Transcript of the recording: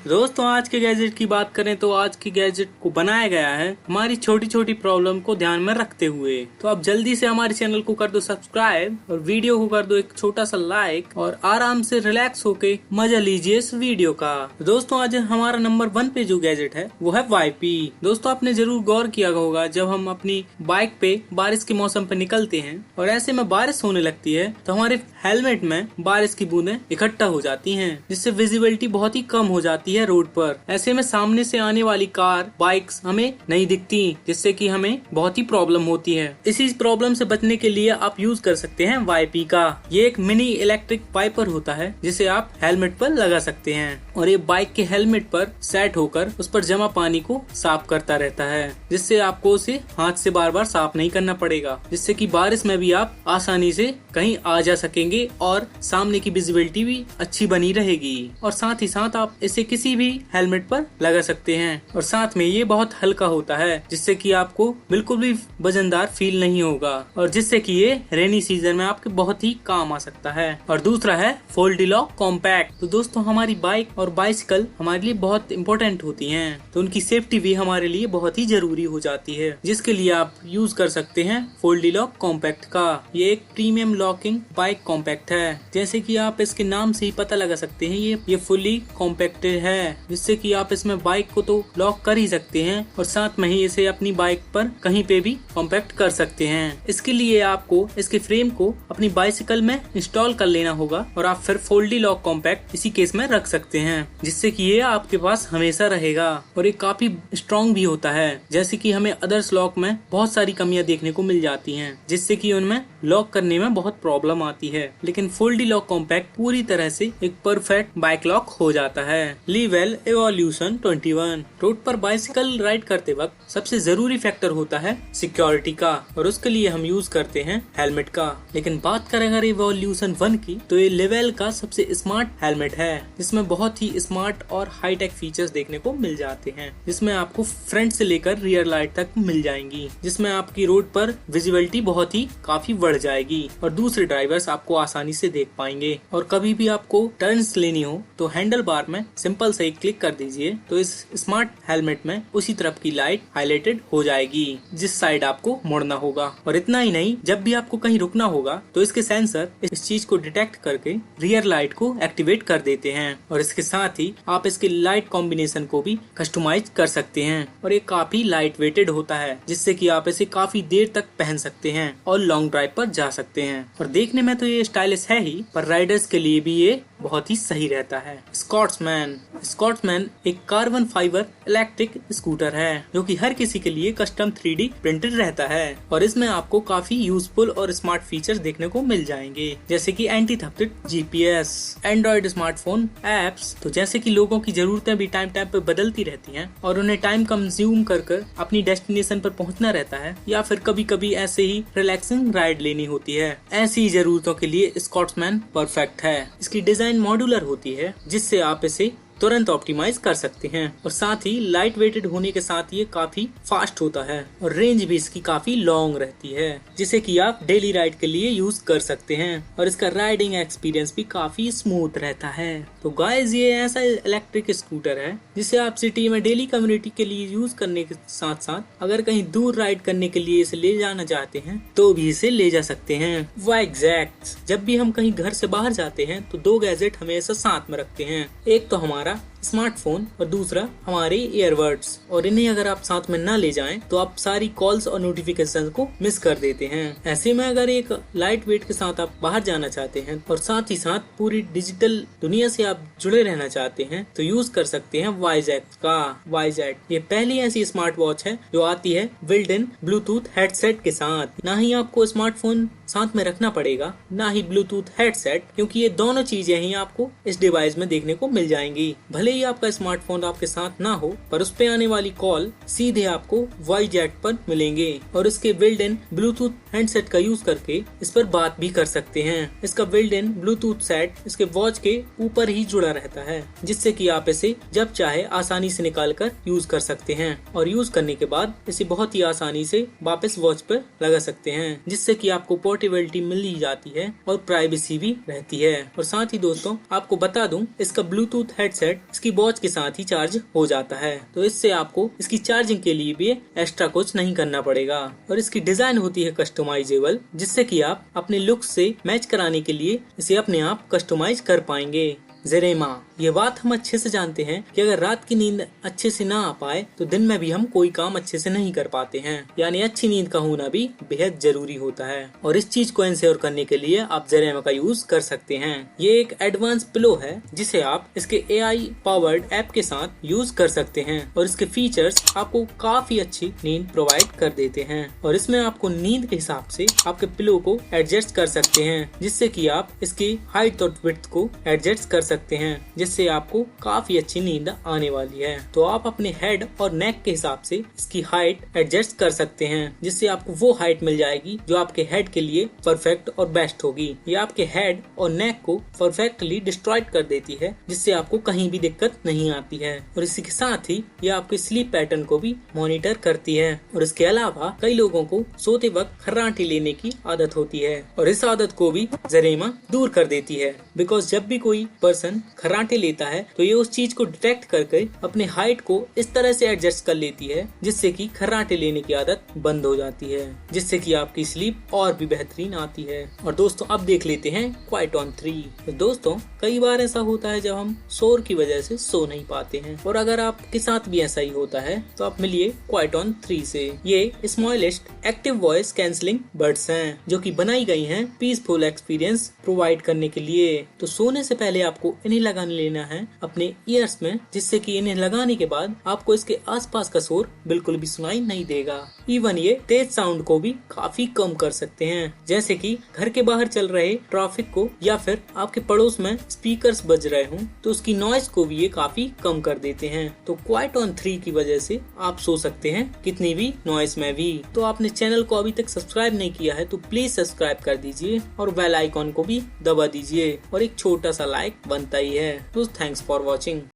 दोस्तों आज के गैजेट की बात करें तो आज के गैजेट को बनाया गया है हमारी छोटी छोटी प्रॉब्लम को ध्यान में रखते हुए। तो आप जल्दी से हमारे चैनल को कर दो सब्सक्राइब और वीडियो को कर दो एक छोटा सा लाइक और आराम से रिलैक्स होके मजा लीजिए इस वीडियो का। दोस्तों आज हमारा नंबर 1 पे जो गैजेट है वो है वाईपी। दोस्तों आपने जरूर गौर किया होगा जब हम अपनी बाइक पे बारिश के मौसम पे निकलते हैं और ऐसे में बारिश होने लगती है तो हमारे हेलमेट में बारिश की बूंदें इकट्ठा हो जाती हैं, जिससे विजिबिलिटी बहुत ही कम हो जाती है रोड पर। ऐसे में सामने से आने वाली कार बाइक्स हमें नहीं दिखती, जिससे कि हमें बहुत ही प्रॉब्लम होती है। इसी प्रॉब्लम से बचने के लिए आप यूज कर सकते हैं वाईपी का। ये एक मिनी इलेक्ट्रिक वाइपर होता है जिसे आप हेलमेट पर लगा सकते हैं और ये बाइक के हेलमेट पर सेट होकर उस पर जमा पानी को साफ करता रहता है, जिससे आपको उसे हाथ से बार बार साफ नहीं करना पड़ेगा, जिससे कि बारिश में भी आप आसानी से कहीं आ जा सकेंगे और सामने की विजिबिलिटी भी अच्छी बनी रहेगी। और साथ ही साथ आप इसे किसी भी हेलमेट पर लगा सकते हैं और साथ में ये बहुत हल्का होता है, जिससे कि आपको बिल्कुल भी वजनदार फील नहीं होगा और जिससे कि ये रेनी सीजन में आपके बहुत ही काम आ सकता है। और दूसरा है फोल्डी लॉक कॉम्पैक्ट। तो दोस्तों हमारी बाइक और बाइसिकल हमारे लिए बहुत इंपॉर्टेंट होती हैं, तो उनकी सेफ्टी भी हमारे लिए बहुत ही जरूरी हो जाती है, जिसके लिए आप यूज कर सकते हैं फोल्डी लॉक कॉम्पैक्ट का। ये एक प्रीमियम लॉकिंग बाइक कॉम्पैक्ट है, जैसे कि आप इसके नाम से ही पता लगा सकते हैं ये फुली कॉम्पैक्टेड है, जिससे कि आप इसमें बाइक को तो लॉक कर ही सकते हैं और साथ में ही इसे अपनी बाइक पर कहीं पे भी कॉम्पैक्ट कर सकते हैं। इसके लिए आपको इसके फ्रेम को अपनी बाइसिकल में इंस्टॉल कर लेना होगा और आप फिर फोल्डी लॉक कॉम्पैक्ट इसी केस में रख सकते हैं, जिससे कि ये आपके पास हमेशा रहेगा। और ये काफी स्ट्रॉन्ग भी होता है, जैसे कि हमें अदर्स लॉक में बहुत सारी कमियां देखने को मिल जाती हैं, जिससे कि उनमें लॉक करने में बहुत प्रॉब्लम आती है, लेकिन फोल्डी लॉक कॉम्पैक्ट पूरी तरह से एक परफेक्ट बाइक लॉक हो जाता है। लीवेल एवोल्यूशन 21। रोड पर बाइसिकल राइड करते वक्त सबसे जरूरी फैक्टर होता है सिक्योरिटी का, और उसके लिए हम यूज करते हैं हेलमेट का। लेकिन बात करें अगर एवोल्यूशन 1 की, तो ये लेवल का सबसे स्मार्ट हेलमेट है, जिसमें बहुत ही स्मार्ट और हाईटेक फीचर्स देखने को मिल जाते हैं, जिसमें आपको फ्रंट से लेकर रियर लाइट तक मिल जाएंगी, जिसमें आपकी रोड पर विजिबिलिटी बहुत ही काफी बढ़ जाएगी और दूसरे ड्राइवर्स आपको आसानी से देख पाएंगे। और कभी भी आपको टर्न्स लेनी हो तो हैंडल बार में सिंपल से क्लिक कर दीजिए तो इस स्मार्ट हेलमेट में उसी तरफ की लाइट हाईलाइटेड हो जाएगी जिस साइड आपको मुड़ना होगा। और इतना ही नहीं, जब भी आपको कहीं रुकना होगा तो इसके सेंसर इस चीज को डिटेक्ट करके रियर लाइट को एक्टिवेट कर देते हैं और इसके साथ ही आप इसके लाइट कॉम्बिनेशन को भी कस्टमाइज कर सकते हैं। और ये काफी लाइट वेटेड होता है, जिससे कि आप इसे काफी देर तक पहन सकते हैं और लॉन्ग ड्राइव पर जा सकते हैं। और देखने में तो ये स्टाइलिश है ही, पर राइडर्स के लिए भी ये बहुत ही सही रहता है। स्कॉट्समैन एक कार्बन फाइबर इलेक्ट्रिक स्कूटर है, जो कि हर किसी के लिए कस्टम 3D प्रिंटेड रहता है और इसमें आपको काफी यूजफुल और स्मार्ट फीचर्स देखने को मिल जाएंगे, जैसे कि anti theft GPS, Android smartphone apps. तो जैसे कि लोगों की जरूरतें भी टाइम टाइम पे बदलती रहती हैं और उन्हें टाइम कंज्यूम कर अपनी डेस्टिनेशन पर पहुंचना रहता है, या फिर कभी कभी ऐसे ही रिलैक्सिंग राइड लेनी होती है, ऐसी जरूरतों के लिए स्कॉट्समैन परफेक्ट है। इसकी डिजाइन मॉड्यूलर होती है, जिससे आप इसे तुरंत ऑप्टिमाइज कर सकते हैं और साथ ही लाइट वेटेड होने के साथ ये काफी फास्ट होता है और रेंज भी इसकी काफी लॉन्ग रहती है, जिसे कि आप डेली राइड के लिए यूज कर सकते हैं और इसका राइडिंग एक्सपीरियंस भी काफी स्मूथ रहता है। तो गाइस ये ऐसा इलेक्ट्रिक स्कूटर है जिसे आप सिटी में डेली कम्युनिटी के लिए यूज करने के साथ साथ अगर कहीं दूर राइड करने के लिए इसे ले जाना चाहते हैं तो भी इसे ले जा सकते हैं। वो एग्जैक्ट जब भी हम कहीं घर से बाहर जाते हैं तो 2 गैजेट हमेशा साथ में रखते हैं, एक तो हमारा स्मार्टफोन और दूसरा हमारे ईयरबड्स। और इन्हें अगर आप साथ में ना ले जाएं तो आप सारी कॉल्स और नोटिफिकेशन को मिस कर देते हैं। ऐसे में अगर एक लाइट वेट के साथ आप बाहर जाना चाहते हैं और साथ ही साथ पूरी डिजिटल दुनिया से आप जुड़े रहना चाहते हैं तो यूज कर सकते हैं वाईजेट का। वाईजेट ये पहली ऐसी स्मार्ट वॉच है जो आती है बिल्ट इन ब्लूटूथ हेडसेट के साथ। ना ही आपको स्मार्टफोन साथ में रखना पड़ेगा, ना ही ब्लूटूथ हेडसेट, क्योंकि ये दोनों चीजें ही आपको इस डिवाइस में देखने को मिल जाएंगी। भले ही आपका स्मार्टफोन आपके साथ ना हो, पर उस पे आने वाली कॉल सीधे आपको वाईजेट पर मिलेंगे और इसके बिल्ट इन ब्लूटूथ हैंडसेट का यूज करके इस पर बात भी कर सकते हैं। इसका बिल्ट इन ब्लूटूथ सेट इसके वॉच के ऊपर ही जुड़ा रहता है, जिससे कि आप इसे जब चाहे आसानी से निकाल कर यूज कर सकते हैं और यूज करने के बाद इसे बहुत ही आसानी से वापस वॉच पर लगा सकते हैं, जिससे कि आपको पोर्टेबिलिटी मिल ही जाती है और प्राइवेसी भी रहती है। और साथ ही दोस्तों आपको बता दूं, इसका ब्लूटूथ हेडसेट इसकी वॉच के साथ ही चार्ज हो जाता है। तो इससे आपको इसकी चार्जिंग के लिए भी एक्स्ट्रा कुछ नहीं करना पड़ेगा। और इसकी डिजाइन होती है कस्टमाइजेबल, जिससे कि आप अपने लुक से मैच कराने के लिए इसे अपने आप कस्टमाइज कर पाएंगे। ज़ेरेमा, ये बात हम अच्छे से जानते हैं कि अगर रात की नींद अच्छे से ना आ पाए तो दिन में भी हम कोई काम अच्छे से नहीं कर पाते हैं, यानी अच्छी नींद का होना भी बेहद जरूरी होता है। और इस चीज को इंश्योर करने के लिए आप ज़ेरेमा का यूज कर सकते हैं। ये एक एडवांस पिलो है जिसे आप इसके AI पावर्ड ऐप के साथ यूज कर सकते हैं और इसके फीचर्स आपको काफी अच्छी नींद प्रोवाइड कर देते हैं। और इसमें आपको नींद के हिसाब से आपके पिलो को एडजस्ट कर सकते हैं, जिससे कि आप इसकी हाइट और विड्थ को एडजस्ट कर सकते हैं, जिससे आपको काफी अच्छी नींद आने वाली है। तो आप अपने हेड और नेक के हिसाब से इसकी हाइट एडजस्ट कर सकते हैं, जिससे आपको वो हाइट मिल जाएगी जो आपके हेड के लिए परफेक्ट और बेस्ट होगी। ये आपके हेड और नेक को परफेक्टली डिस्ट्रॉयड कर देती है, जिससे आपको कहीं भी दिक्कत नहीं आती है। और इसी के साथ ही ये आपके स्लीप पैटर्न को भी मॉनिटर करती है। और इसके अलावा कई लोगों को सोते वक्त खर्राटे लेने की आदत होती है और इस आदत को भी ज़ेरेमा दूर कर देती है। बिकॉज जब भी कोई पर्सन खर्राटे लेता है तो ये उस चीज को डिटेक्ट करके अपने हाइट को इस तरह से एडजस्ट कर लेती है, जिससे कि खर्राटे लेने की आदत बंद हो जाती है, जिससे कि आपकी स्लीप और भी बेहतरीन आती है। और दोस्तों अब देख लेते हैं क्वाइट ऑन 3। तो दोस्तों कई बार ऐसा होता है जब हम शोर की वजह से सो नहीं पाते हैं, और अगर आपके साथ भी ऐसा ही होता है तो आप मिलिए क्वाइट ऑन 3 से। ये smallest active voice cancelling buds हैं जो कि बनाई गई हैं पीसफुल एक्सपीरियंस प्रोवाइड करने के लिए। तो सोने से पहले आपको इन्हें लगा लेना है अपने ईयर्स में, जिससे कि इन्हें लगाने के बाद आपको इसके आसपास का शोर बिल्कुल भी सुनाई नहीं देगा। इवन ये तेज साउंड को भी काफी कम कर सकते हैं, जैसे कि घर के बाहर चल रहे ट्रैफिक को या फिर आपके पड़ोस में स्पीकर्स बज रहे हों तो उसकी नॉइज को भी ये काफी कम कर देते हैं। तो क्वाइट ऑन 3 की वजह से आप सो सकते हैं कितनी भी नॉइज में भी। तो आपने चैनल को अभी तक सब्सक्राइब नहीं किया है तो प्लीज सब्सक्राइब कर दीजिए और बेल आइकॉन को भी दबा दीजिए, और एक छोटा सा लाइक बनता ही है। तो थैंक्स फॉर वॉचिंग।